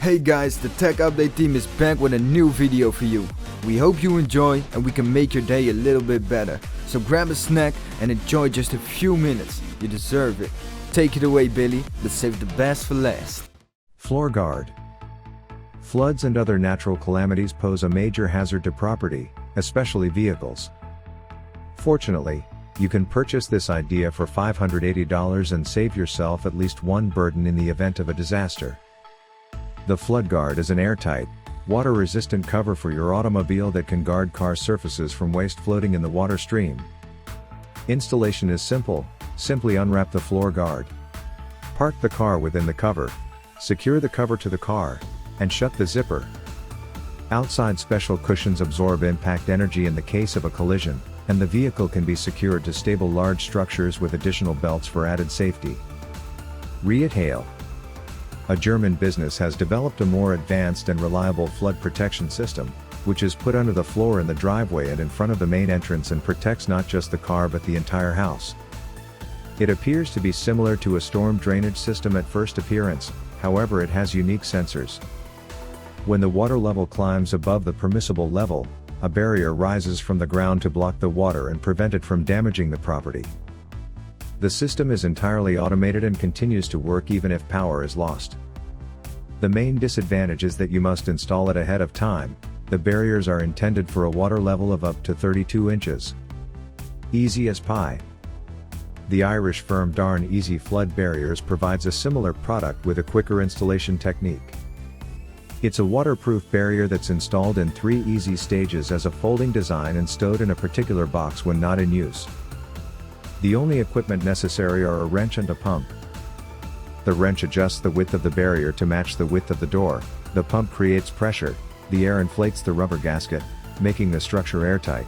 Hey guys, the Tech Update team is back with a new video for you. We hope you enjoy and we can make your day a little bit better. So grab a snack and enjoy just a few minutes. You deserve it. Take it away, Billy. Let's save the best for last. Floor guard. Floods and other natural calamities pose a major hazard to property, especially vehicles. Fortunately, you can purchase this idea for $580 and save yourself at least one burden in the event of a disaster. The flood guard is an airtight, water-resistant cover for your automobile that can guard car surfaces from waste floating in the water stream. Installation is simple. Simply unwrap the floor guard. Park the car within the cover. Secure the cover to the car, and shut the zipper. Outside special cushions absorb impact energy in the case of a collision, and the vehicle can be secured to stable large structures with additional belts for added safety. Riet Hail. A German business has developed a more advanced and reliable flood protection system, which is put under the floor in the driveway and in front of the main entrance and protects not just the car but the entire house. It appears to be similar to a storm drainage system at first appearance, however it has unique sensors. When the water level climbs above the permissible level, a barrier rises from the ground to block the water and prevent it from damaging the property. The system is entirely automated and continues to work even if power is lost. The main disadvantage is that you must install it ahead of time. The barriers are intended for a water level of up to 32 inches. Easy as pie. The Irish firm Darn Easy Flood Barriers provides a similar product with a quicker installation technique. It's a waterproof barrier that's installed in 3 easy stages as a folding design and stowed in a particular box when not in use. The only equipment necessary are a wrench and a pump. The wrench adjusts the width of the barrier to match the width of the door, the pump creates pressure, the air inflates the rubber gasket, making the structure airtight.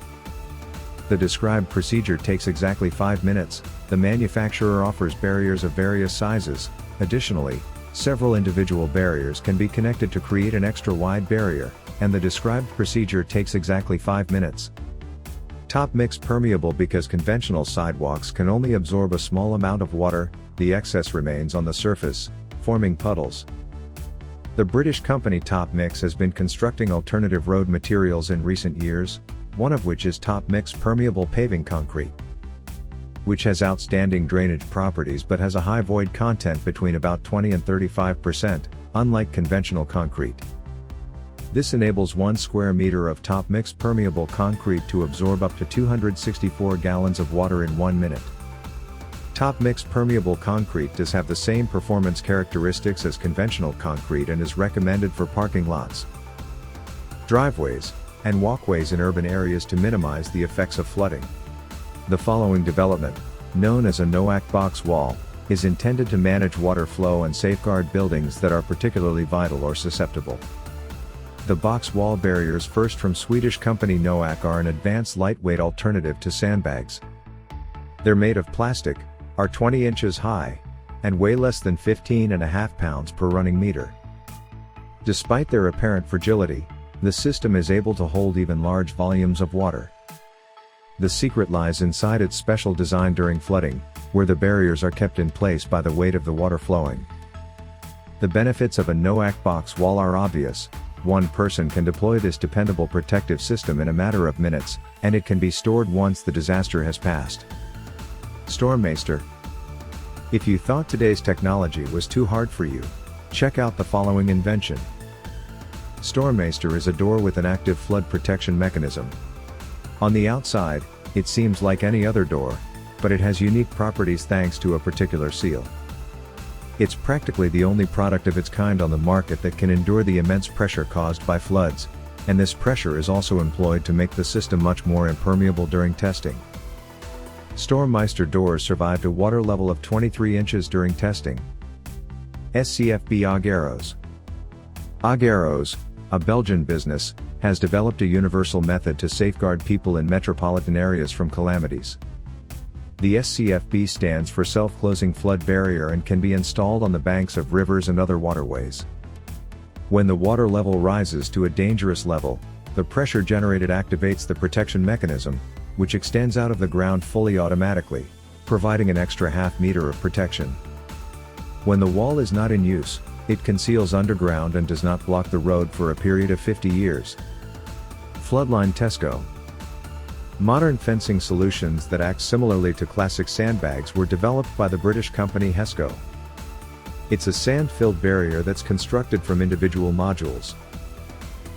The described procedure takes exactly 5 minutes. The manufacturer offers barriers of various sizes. Additionally, several individual barriers can be connected to create an extra wide barrier, and the described procedure takes exactly 5 minutes. Top mix permeable because conventional sidewalks can only absorb a small amount of water, the excess remains on the surface, forming puddles. The British company Top Mix has been constructing alternative road materials in recent years, one of which is Top Mix permeable paving concrete, which has outstanding drainage properties but has a high void content between about 20 and 35%, unlike conventional concrete. This enables 1 square meter of Top Mix permeable concrete to absorb up to 264 gallons of water in 1 minute. Top Mix permeable concrete does have the same performance characteristics as conventional concrete and is recommended for parking lots, driveways, and walkways in urban areas to minimize the effects of flooding. The following development, known as a NOAC box wall, is intended to manage water flow and safeguard buildings that are particularly vital or susceptible. The box wall barriers first from Swedish company NOAC are an advanced lightweight alternative to sandbags. They're made of plastic, are 20 inches high, and weigh less than 15.5 pounds per running meter. Despite their apparent fragility, the system is able to hold even large volumes of water. The secret lies inside its special design during flooding, where the barriers are kept in place by the weight of the water flowing. The benefits of a NOAC box wall are obvious. One person can deploy this dependable protective system in a matter of minutes, and it can be stored once the disaster has passed. Stormmeister. If you thought today's technology was too hard for you, check out the following invention. Stormmeister is a door with an active flood protection mechanism. On the outside, it seems like any other door, but it has unique properties thanks to a particular seal. It's practically the only product of its kind on the market that can endure the immense pressure caused by floods, and this pressure is also employed to make the system much more impermeable during testing. Stormmeister doors survived a water level of 23 inches during testing. SCFB Agueros. Agueros, a Belgian business, has developed a universal method to safeguard people in metropolitan areas from calamities. The SCFB stands for Self-Closing Flood Barrier and can be installed on the banks of rivers and other waterways. When the water level rises to a dangerous level, the pressure generated activates the protection mechanism, which extends out of the ground fully automatically, providing an extra half meter of protection. When the wall is not in use, It conceals underground and does not block the road for a period of 50 years. Floodline Tesco. Modern fencing solutions that act similarly to classic sandbags were developed by the British company Tesco. It's a sand-filled barrier that's constructed from individual modules.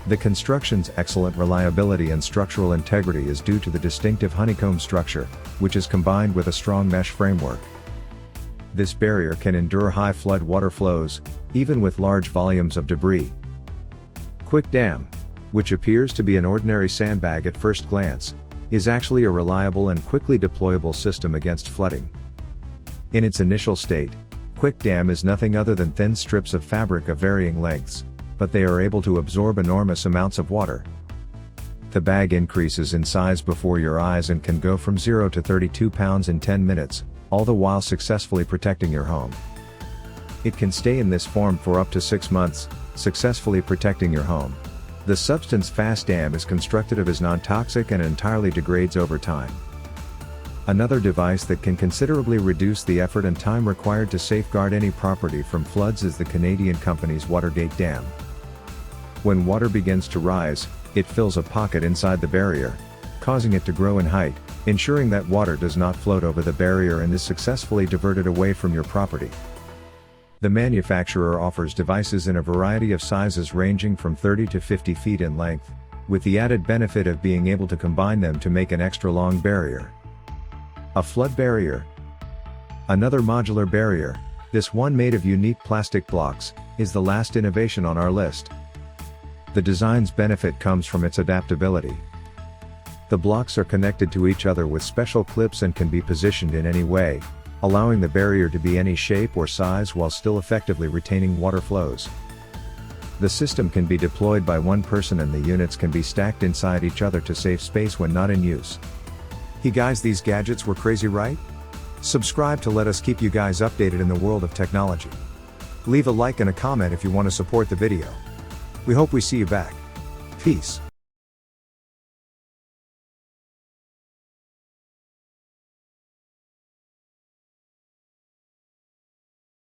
The construction's excellent reliability and structural integrity is due to the distinctive honeycomb structure, which is combined with a strong mesh framework. This barrier can endure high flood water flows, even with large volumes of debris. Quick Dam, which appears to be an ordinary sandbag at first glance, is actually a reliable and quickly deployable system against flooding. In its initial state, Quick Dam is nothing other than thin strips of fabric of varying lengths, but they are able to absorb enormous amounts of water. The bag increases in size before your eyes and can go from 0 to 32 pounds in 10 minutes, all the while successfully protecting your home. It can stay in this form for up to 6 months, successfully protecting your home. The substance Fast Dam is constructed of is non-toxic and entirely degrades over time. Another device that can considerably reduce the effort and time required to safeguard any property from floods is the Canadian company's Watergate Dam. When water begins to rise, it fills a pocket inside the barrier, causing it to grow in height, ensuring that water does not float over the barrier and is successfully diverted away from your property. The manufacturer offers devices in a variety of sizes ranging from 30 to 50 feet in length, with the added benefit of being able to combine them to make an extra long barrier. A flood barrier. Another modular barrier, this one made of unique plastic blocks, is the last innovation on our list. The design's benefit comes from its adaptability. The blocks are connected to each other with special clips and can be positioned in any way, allowing the barrier to be any shape or size while still effectively retaining water flows. The system can be deployed by one person and the units can be stacked inside each other to save space when not in use. Hey guys, these gadgets were crazy, right? Subscribe to let us keep you guys updated in the world of technology. Leave a like and a comment if you want to support the video. We hope we see you back. Peace.